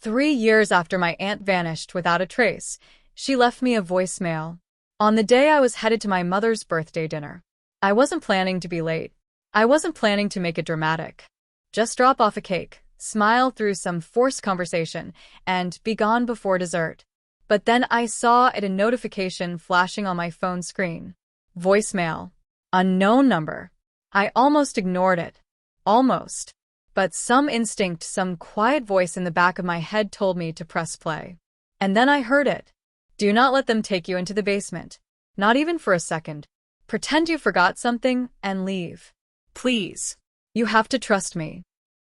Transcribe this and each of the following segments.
3 years after my aunt vanished without a trace, she left me a voicemail. On the day I was headed to my mother's birthday dinner. I wasn't planning to be late. I wasn't planning to make it dramatic. Just drop off a cake, smile through some forced conversation, and be gone before dessert. But then I saw a notification flashing on my phone screen. Voicemail. Unknown number. I almost ignored it. Almost. But some instinct, some quiet voice in the back of my head told me to press play. And then I heard it. Do not let them take you into the basement. Not even for a second. Pretend you forgot something and leave. Please. You have to trust me.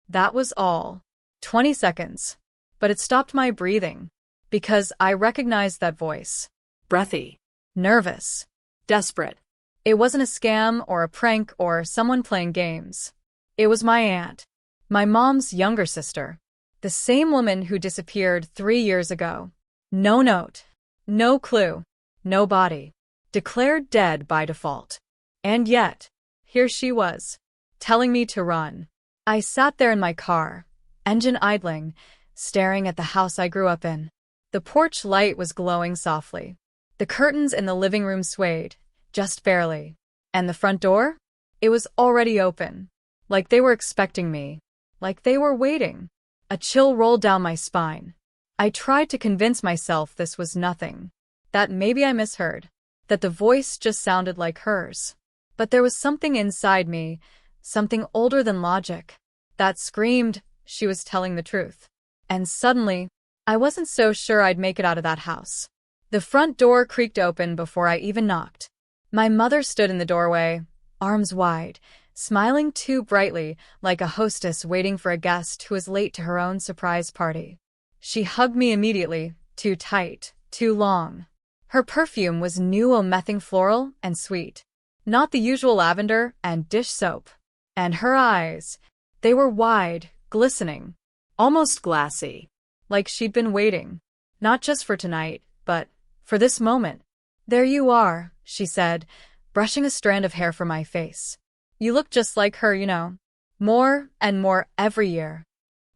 That was all. 20 seconds. But it stopped my breathing. Because I recognized that voice. Breathy. Nervous. Desperate. It wasn't a scam or a prank or someone playing games. It was my aunt. My mom's younger sister. The same woman who disappeared 3 years ago. No note. No clue. No body. Declared dead by default. And yet, here she was, telling me to run. I sat there in my car, engine idling, staring at the house I grew up in. The porch light was glowing softly. The curtains in the living room swayed, just barely. And the front door? It was already open. Like they were expecting me. Like they were waiting. A chill rolled down my spine. I tried to convince myself this was nothing. That maybe I misheard. That the voice just sounded like hers. But there was something inside me, something older than logic, that screamed she was telling the truth. And suddenly, I wasn't so sure I'd make it out of that house. The front door creaked open before I even knocked. My mother stood in the doorway, arms wide, smiling too brightly, like a hostess waiting for a guest who is late to her own surprise party. She hugged me immediately, too tight, too long. Her perfume was new omething floral and sweet, not the usual lavender and dish soap. And her eyes, they were wide, glistening, almost glassy, like she'd been waiting, not just for tonight, but for this moment. There you are, she said, brushing a strand of hair from my face. You look just like her, you know. More and more every year.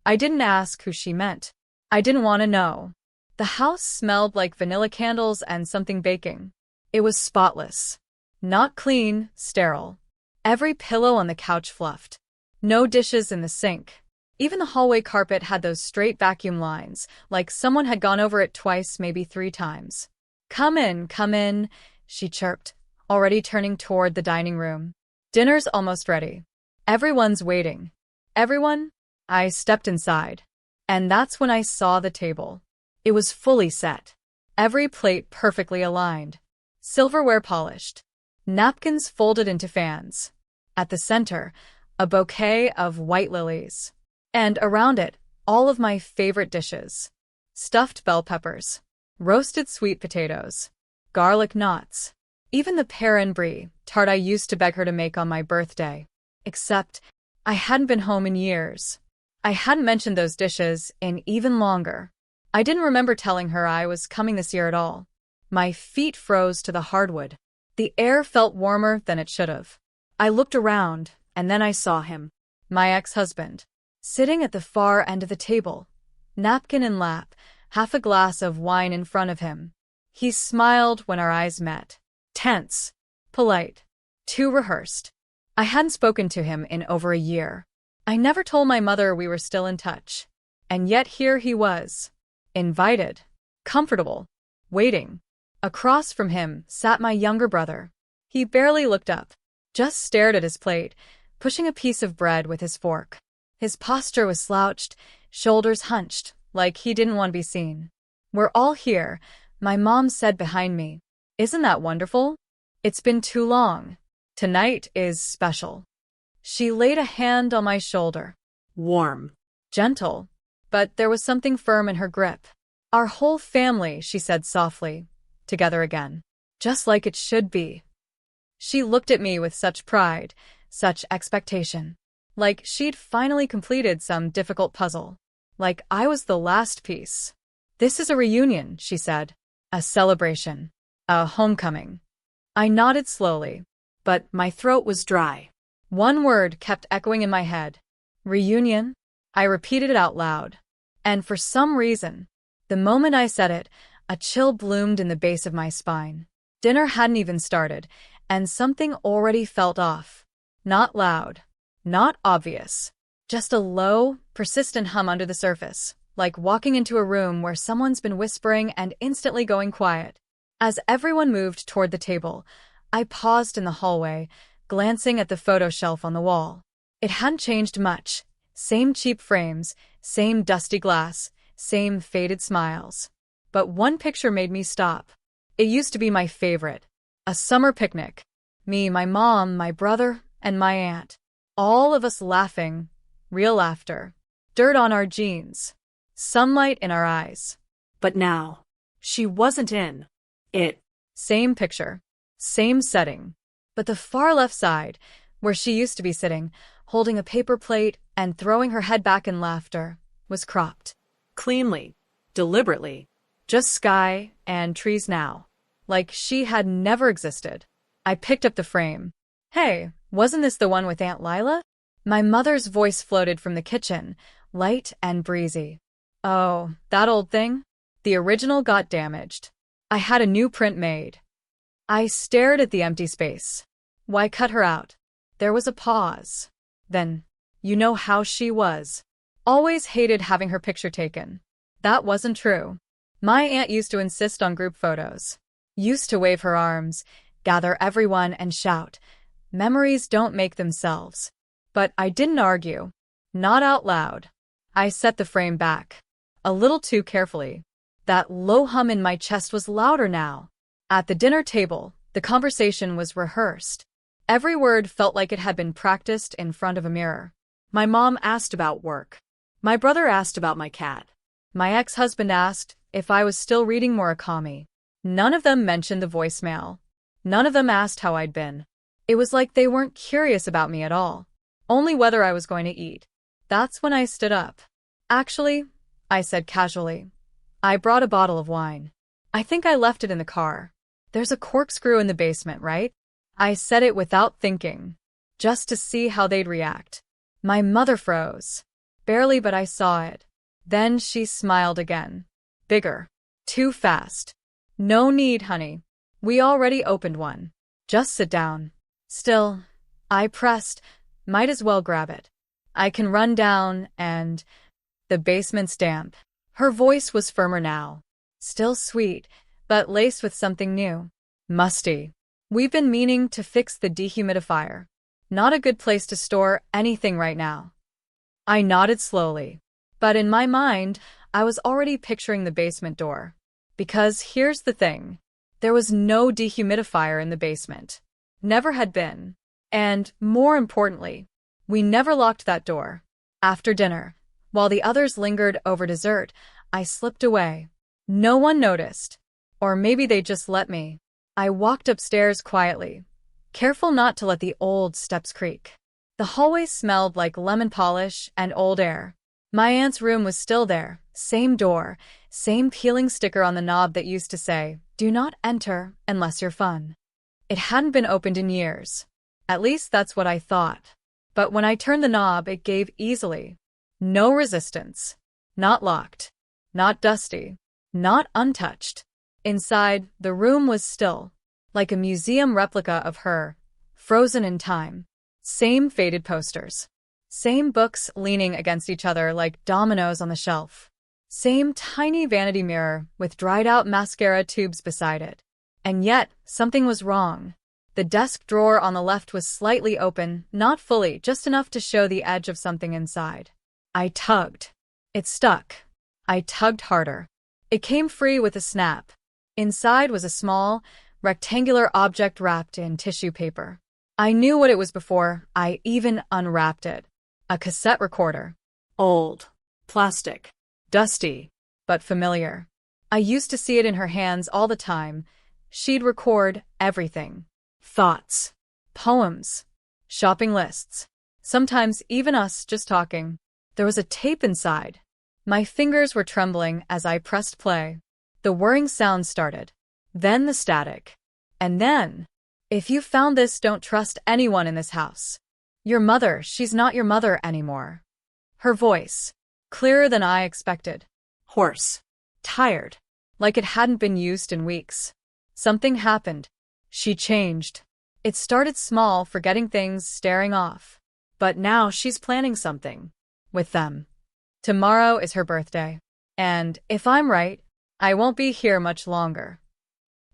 I didn't ask who she meant. I didn't want to know. The house smelled like vanilla candles and something baking. It was spotless. Not clean, sterile. Every pillow on the couch fluffed. No dishes in the sink. Even the hallway carpet had those straight vacuum lines, like someone had gone over it twice, maybe 3 times. Come in, she chirped, already turning toward the dining room. Dinner's almost ready. Everyone's waiting. Everyone? I stepped inside. And that's when I saw the table. It was fully set. Every plate perfectly aligned. Silverware polished. Napkins folded into fans. At the center, a bouquet of white lilies. And around it, all of my favorite dishes. Stuffed bell peppers. Roasted sweet potatoes. Garlic knots. Even the pear and brie tart I used to beg her to make on my birthday. Except, I hadn't been home in years. I hadn't mentioned those dishes in even longer. I didn't remember telling her I was coming this year at all. My feet froze to the hardwood. The air felt warmer than it should have. I looked around, and then I saw him. My ex-husband. Sitting at the far end of the table. Napkin in lap, half a glass of wine in front of him. He smiled when our eyes met. Tense. Polite. Too rehearsed. I hadn't spoken to him in over a year. I never told my mother we were still in touch. And yet here he was. Invited. Comfortable. Waiting. Across from him sat my younger brother. He barely looked up. Just stared at his plate, pushing a piece of bread with his fork. His posture was slouched, shoulders hunched, like he didn't want to be seen. We're all here, my mom said behind me. Isn't that wonderful? It's been too long. Tonight is special. She laid a hand on my shoulder. Warm. Gentle. But there was something firm in her grip. Our whole family, she said softly. Together again. Just like it should be. She looked at me with such pride, such expectation. Like she'd finally completed some difficult puzzle. Like I was the last piece. This is a reunion, she said. A celebration. A homecoming. I nodded slowly, but my throat was dry. One word kept echoing in my head. Reunion? I repeated it out loud. And for some reason, the moment I said it, a chill bloomed in the base of my spine. Dinner hadn't even started, and something already felt off. Not loud, not obvious, just a low, persistent hum under the surface, like walking into a room where someone's been whispering and instantly going quiet. As everyone moved toward the table, I paused in the hallway, glancing at the photo shelf on the wall. It hadn't changed much. Same cheap frames, same dusty glass, same faded smiles. But one picture made me stop. It used to be my favorite. A summer picnic. Me, my mom, my brother, and my aunt. All of us laughing. Real laughter. Dirt on our jeans. Sunlight in our eyes. But now, she wasn't in it. Same picture. Same setting. But the far left side, where she used to be sitting, holding a paper plate and throwing her head back in laughter, was cropped. Cleanly. Deliberately. Just sky and trees now. Like she had never existed. I picked up the frame. Hey, wasn't this the one with Aunt Lila? My mother's voice floated from the kitchen, light and breezy. Oh, that old thing? The original got damaged. I had a new print made. I stared at the empty space. Why cut her out? There was a pause. Then, you know how she was. Always hated having her picture taken. That wasn't true. My aunt used to insist on group photos. Used to wave her arms, gather everyone and shout, "Memories don't make themselves." But I didn't argue. Not out loud. I set the frame back. A little too carefully. That low hum in my chest was louder now. At the dinner table, the conversation was rehearsed. Every word felt like it had been practiced in front of a mirror. My mom asked about work. My brother asked about my cat. My ex-husband asked if I was still reading Murakami. None of them mentioned the voicemail. None of them asked how I'd been. It was like they weren't curious about me at all. Only whether I was going to eat. That's when I stood up. Actually, I said casually, I brought a bottle of wine. I think I left it in the car. There's a corkscrew in the basement, right? I said it without thinking, just to see how they'd react. My mother froze. Barely, but I saw it. Then she smiled again. Bigger. Too fast. No need, honey. We already opened one. Just sit down. Still, I pressed. Might as well grab it. I can run down and... The basement's damp. Her voice was firmer now. Still sweet, but laced with something new. Musty. We've been meaning to fix the dehumidifier. Not a good place to store anything right now. I nodded slowly. But in my mind, I was already picturing the basement door. Because here's the thing. There was no dehumidifier in the basement. Never had been. And, more importantly, we never locked that door. After dinner, while the others lingered over dessert, I slipped away. No one noticed. Or maybe they just let me. I walked upstairs quietly, careful not to let the old steps creak. The hallway smelled like lemon polish and old air. My aunt's room was still there, same door, same peeling sticker on the knob that used to say, "Do not enter unless you're fun." It hadn't been opened in years. At least that's what I thought. But when I turned the knob, it gave easily. No resistance. Not locked. Not dusty. Not untouched. Inside, the room was still, like a museum replica of her, frozen in time. Same faded posters. Same books leaning against each other like dominoes on the shelf. Same tiny vanity mirror with dried-out mascara tubes beside it. And yet, something was wrong. The desk drawer on the left was slightly open, not fully, just enough to show the edge of something inside. I tugged. It stuck. I tugged harder. It came free with a snap. Inside was a small, rectangular object wrapped in tissue paper. I knew what it was before I even unwrapped it. A cassette recorder. Old. Plastic. Dusty. But familiar. I used to see it in her hands all the time. She'd record everything. Thoughts. Poems. Shopping lists. Sometimes even us just talking. There was a tape inside. My fingers were trembling as I pressed play. The whirring sound started. Then the static. And then, "If you found this, don't trust anyone in this house. Your mother, she's not your mother anymore." Her voice. clearer than I expected. Hoarse. Tired. Like it hadn't been used in weeks. Something happened. She changed. It started small, forgetting things, staring off. But now she's planning something. With them. Tomorrow is her birthday. And, if I'm right, I won't be here much longer.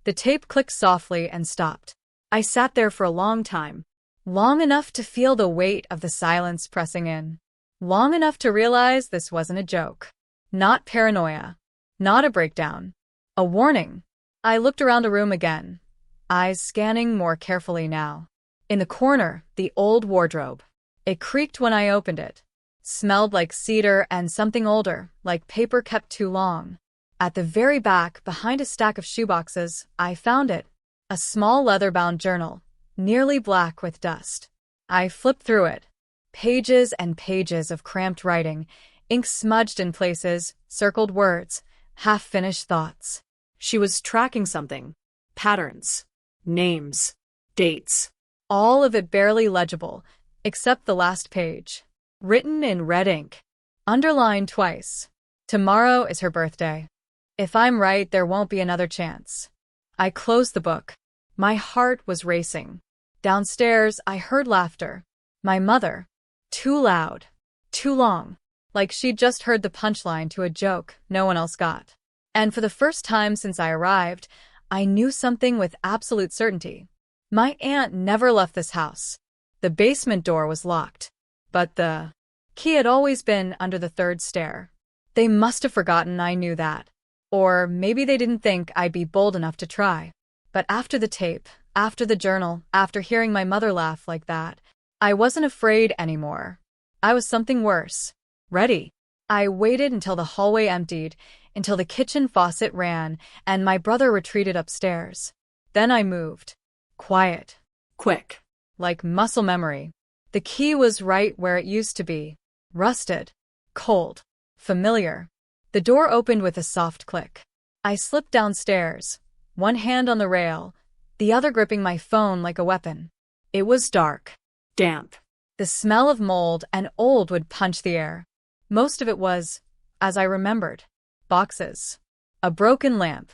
The tape clicked softly and stopped. I sat there for a long time. Long enough to feel the weight of the silence pressing in. Long enough to realize this wasn't a joke. Not paranoia. Not a breakdown. A warning. I looked around the room again, eyes scanning more carefully now. In the corner, the old wardrobe. It creaked when I opened it. Smelled like cedar and something older, like paper kept too long. At the very back, behind a stack of shoeboxes, I found it. A small leather-bound journal, nearly black with dust. I flipped through it. Pages and pages of cramped writing, ink smudged in places, circled words, half-finished thoughts. She was tracking something. Patterns. Names. Dates. All of it barely legible, except the last page. Written in red ink. Underlined twice. Tomorrow is her birthday. If I'm right, there won't be another chance. I closed the book. My heart was racing. Downstairs, I heard laughter. My mother. Too loud. Too long. Like she'd just heard the punchline to a joke no one else got. And for the first time since I arrived, I knew something with absolute certainty. My aunt never left this house. The basement door was locked. But the key had always been under the third stair. They must have forgotten I knew that. Or maybe they didn't think I'd be bold enough to try. But after the tape, after the journal, after hearing my mother laugh like that, I wasn't afraid anymore. I was something worse. Ready. I waited until the hallway emptied, until the kitchen faucet ran, and my brother retreated upstairs. Then I moved. Quiet. Quick. Like muscle memory. The key was right where it used to be. Rusted. Cold. Familiar. The door opened with a soft click. I slipped downstairs, one hand on the rail, the other gripping my phone like a weapon. It was dark. Damp. The smell of mold and old would punch the air. Most of it was, as I remembered, boxes. A broken lamp.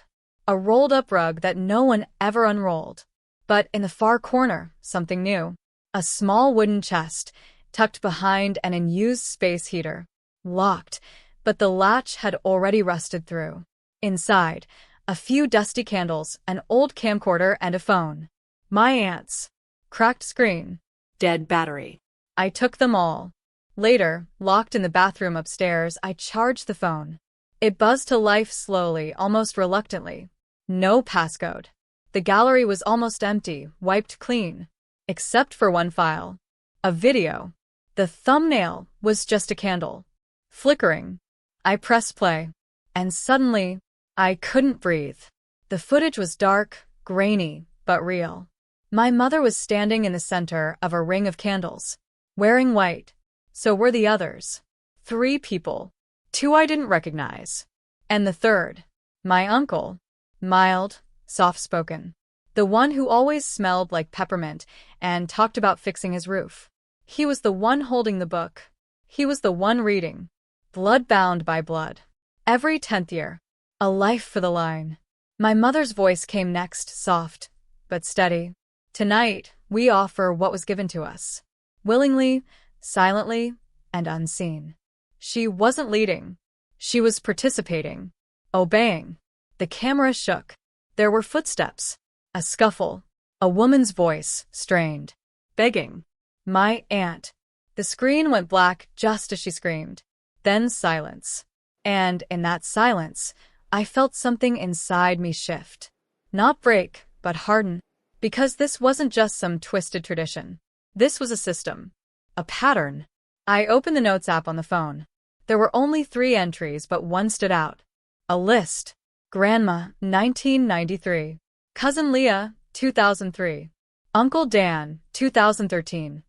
A rolled-up rug that no one ever unrolled. But in the far corner, something new. A small wooden chest, tucked behind an unused space heater. Locked, but the latch had already rusted through. Inside, a few dusty candles, an old camcorder, and a phone. My aunt's. Cracked screen. Dead battery. I took them all. Later, locked in the bathroom upstairs, I charged the phone. It buzzed to life slowly, almost reluctantly. No passcode. The gallery was almost empty, wiped clean. Except for one file. A video. The thumbnail was just a candle. Flickering. I pressed play. And suddenly, I couldn't breathe. The footage was dark, grainy, but real. My mother was standing in the center of a ring of candles. Wearing white. So were the others. 3 people. 2 I didn't recognize. And the third. My uncle. Mild, soft-spoken. The one who always smelled like peppermint and talked about fixing his roof. He was the one holding the book. He was the one reading. Blood bound by blood. Every 10th year. A life for the line. My mother's voice came next, soft, but steady. Tonight, we offer what was given to us. Willingly, silently, and unseen. She wasn't leading. She was participating. Obeying. The camera shook. There were footsteps. A scuffle. A woman's voice, strained. Begging. My aunt. The screen went black just as she screamed. Then silence. And in that silence, I felt something inside me shift. Not break, but harden. Because this wasn't just some twisted tradition. This was a system. A pattern. I opened the notes app on the phone. There were only 3 entries, but one stood out. A list. Grandma, 1993. Cousin Leah, 2003. Uncle Dan, 2013.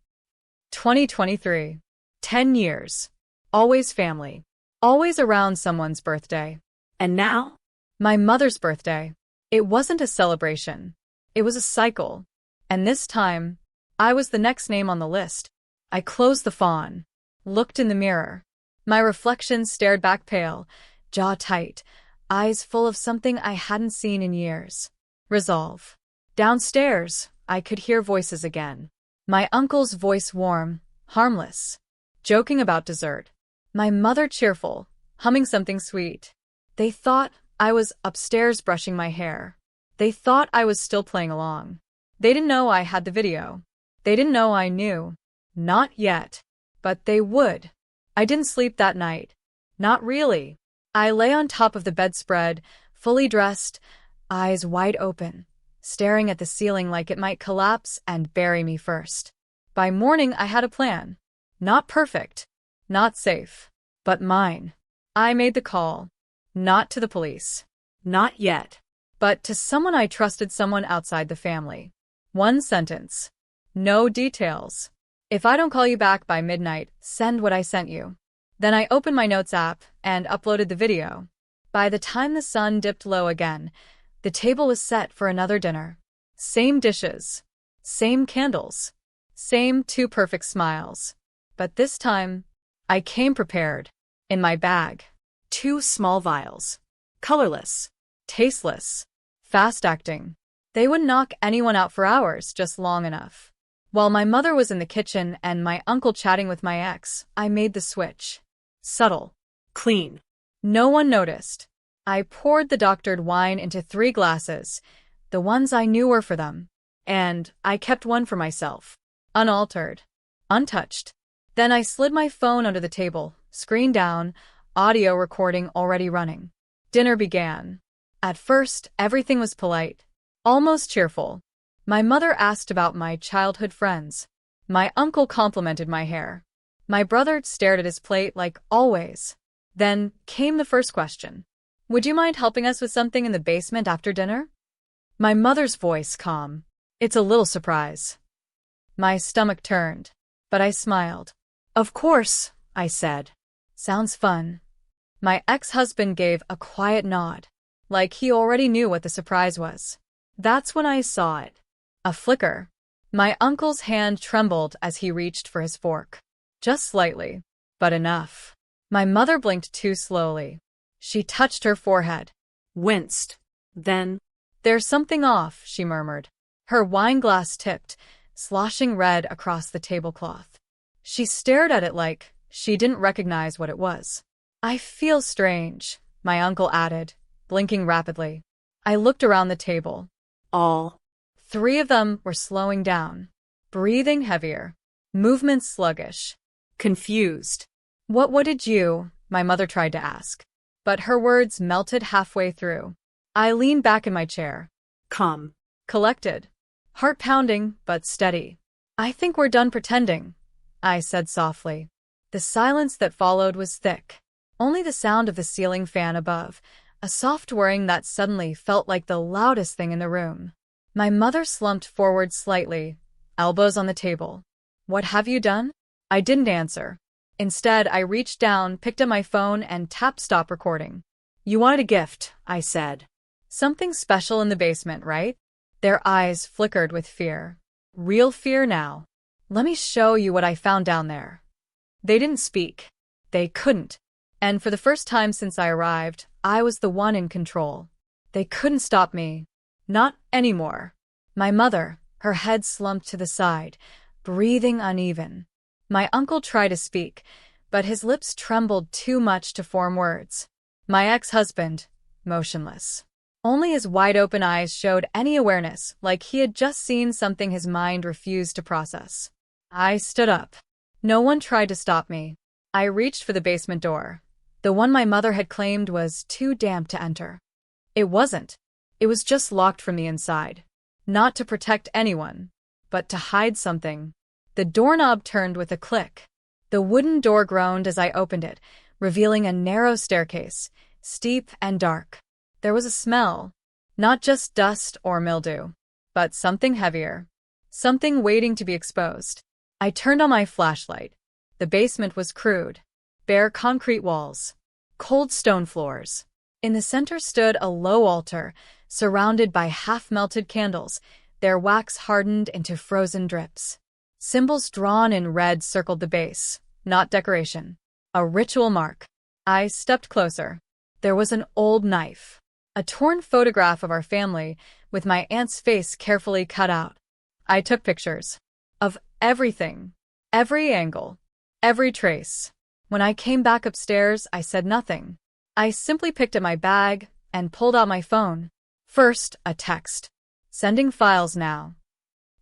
2023. 10 years. Always family. Always around someone's birthday. And now? My mother's birthday. It wasn't a celebration. It was a cycle. And this time, I was the next name on the list. I closed the phone. Looked in the mirror. My reflection stared back pale, jaw tight, eyes full of something I hadn't seen in years. Resolve. Downstairs, I could hear voices again. My uncle's voice warm, harmless, joking about dessert. My mother cheerful, humming something sweet. They thought I was upstairs brushing my hair. They thought I was still playing along. They didn't know I had the video. They didn't know I knew. Not yet. But they would. I didn't sleep that night. Not really. I lay on top of the bedspread, fully dressed, eyes wide open, staring at the ceiling like it might collapse and bury me first. By morning, I had a plan. Not perfect. Not safe. But mine. I made the call. Not to the police. Not yet. But to someone I trusted, someone outside the family. One sentence. No details. If I don't call you back by midnight, send what I sent you. Then I opened my notes app and uploaded the video. By the time the sun dipped low again, the table was set for another dinner. Same dishes. Same candles. Same two perfect smiles. But this time, I came prepared. In my bag, 2 small vials. Colorless. Tasteless. Fast-acting. They wouldn't knock anyone out for hours, just long enough. While my mother was in the kitchen and my uncle chatting with my ex, I made the switch. Subtle. Clean. No one noticed. I poured the doctored wine into 3 glasses, the ones I knew were for them. And I kept one for myself. Unaltered. Untouched. Then I slid my phone under the table, screen down, audio recording already running. Dinner began. At first, everything was polite. Almost cheerful. My mother asked about my childhood friends. My uncle complimented my hair. My brother stared at his plate like always. Then came the first question. Would you mind helping us with something in the basement after dinner? My mother's voice calm. It's a little surprise. My stomach turned, but I smiled. Of course, I said. Sounds fun. My ex-husband gave a quiet nod, like he already knew what the surprise was. That's when I saw it. A flicker. My uncle's hand trembled as he reached for his fork. Just slightly, but enough. My mother blinked too slowly. She touched her forehead. Winced. Then, there's something off, she murmured. Her wine glass tipped, sloshing red across the tablecloth. She stared at it like she didn't recognize what it was. I feel strange, my uncle added, blinking rapidly. I looked around the table. All 3 of them were slowing down, breathing heavier, movements sluggish, confused. What did you? My mother tried to ask, but her words melted halfway through. I leaned back in my chair. Calm. Collected. Heart pounding, but steady. I think we're done pretending, I said softly. The silence that followed was thick. Only the sound of the ceiling fan above, a soft whirring that suddenly felt like the loudest thing in the room. My mother slumped forward slightly, elbows on the table. What have you done? I didn't answer. Instead, I reached down, picked up my phone, and tapped stop recording. You wanted a gift, I said. Something special in the basement, right? Their eyes flickered with fear. Real fear now. Let me show you what I found down there. They didn't speak. They couldn't. And for the first time since I arrived, I was the one in control. They couldn't stop me. Not anymore. My mother, her head slumped to the side, breathing uneven. My uncle tried to speak, but his lips trembled too much to form words. My ex-husband, motionless. Only his wide-open eyes showed any awareness, like he had just seen something his mind refused to process. I stood up. No one tried to stop me. I reached for the basement door. The one my mother had claimed was too damp to enter. It wasn't. It was just locked from the inside. Not to protect anyone, but to hide something. The doorknob turned with a click. The wooden door groaned as I opened it, revealing a narrow staircase, steep and dark. There was a smell. Not just dust or mildew, but something heavier. Something waiting to be exposed. I turned on my flashlight. The basement was crude. Bare concrete walls. Cold stone floors. In the center stood a low altar, surrounded by half-melted candles, their wax hardened into frozen drips. Symbols drawn in red circled the base, not decoration. A ritual mark. I stepped closer. There was an old knife. A torn photograph of our family, with my aunt's face carefully cut out. I took pictures. Of everything. Every angle. Every trace. When I came back upstairs, I said nothing. I simply picked at my bag and pulled out my phone. First, a text. Sending files now.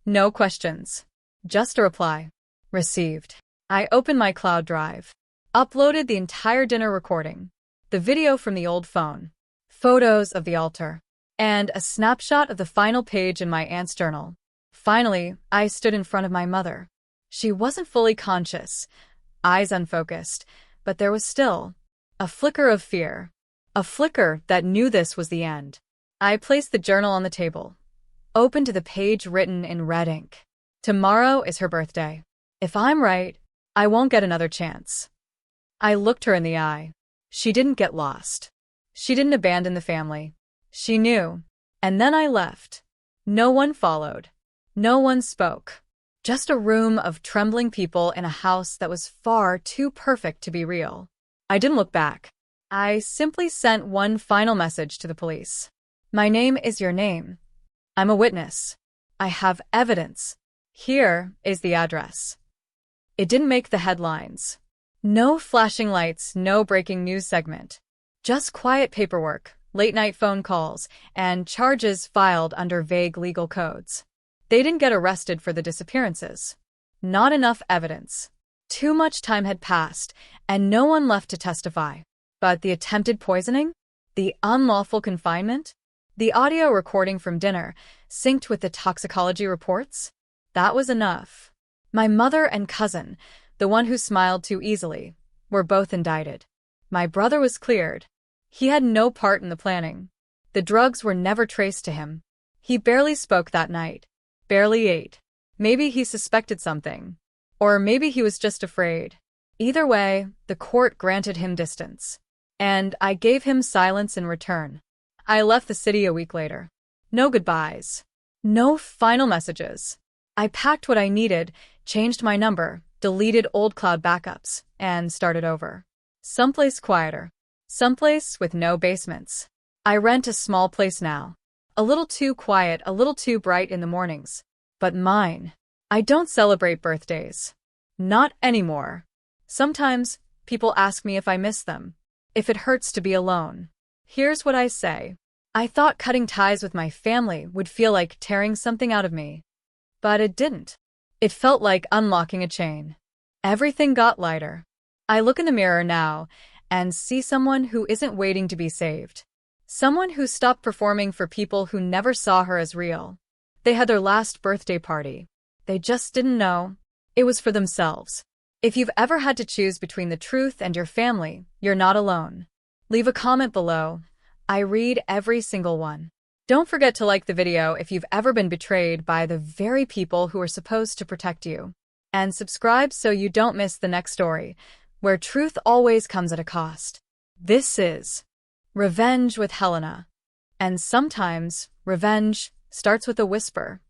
No questions. Just a reply. Received. I opened my cloud drive. Uploaded the entire dinner recording. The video from the old phone. Photos of the altar. And a snapshot of the final page in my aunt's journal. Finally, I stood in front of my mother. She wasn't fully conscious, eyes unfocused, but there was still a flicker of fear. A flicker that knew this was the end. I placed the journal on the table. Open to the page written in red ink. Tomorrow is her birthday. If I'm right, I won't get another chance. I looked her in the eye. She didn't get lost. She didn't abandon the family. She knew. And then I left. No one followed. No one spoke. Just a room of trembling people in a house that was far too perfect to be real. I didn't look back. I simply sent one final message to the police. My name is your name. I'm a witness. I have evidence. Here is the address. It didn't make the headlines. No flashing lights, no breaking news segment. Just quiet paperwork, late-night phone calls, and charges filed under vague legal codes. They didn't get arrested for the disappearances. Not enough evidence. Too much time had passed, and no one left to testify. But the attempted poisoning? The unlawful confinement? The audio recording from dinner, synced with the toxicology reports? That was enough. My mother and cousin, the one who smiled too easily, were both indicted. My brother was cleared. He had no part in the planning. The drugs were never traced to him. He barely spoke that night. Barely ate. Maybe he suspected something. Or maybe he was just afraid. Either way, the court granted him distance. And I gave him silence in return. I left the city a week later. No goodbyes. No final messages. I packed what I needed, changed my number, deleted old cloud backups, and started over. Someplace quieter. Someplace with no basements. I rent a small place now. A little too quiet, a little too bright in the mornings. But mine. I don't celebrate birthdays. Not anymore. Sometimes, people ask me if I miss them. If it hurts to be alone. Here's what I say. I thought cutting ties with my family would feel like tearing something out of me. But it didn't. It felt like unlocking a chain. Everything got lighter. I look in the mirror now and see someone who isn't waiting to be saved. Someone who stopped performing for people who never saw her as real. They had their last birthday party. They just didn't know. It was for themselves. If you've ever had to choose between the truth and your family, you're not alone. Leave a comment below. I read every single one. Don't forget to like the video if you've ever been betrayed by the very people who are supposed to protect you. And subscribe so you don't miss the next story, where truth always comes at a cost. This is Revenge with Helena. And sometimes, revenge starts with a whisper.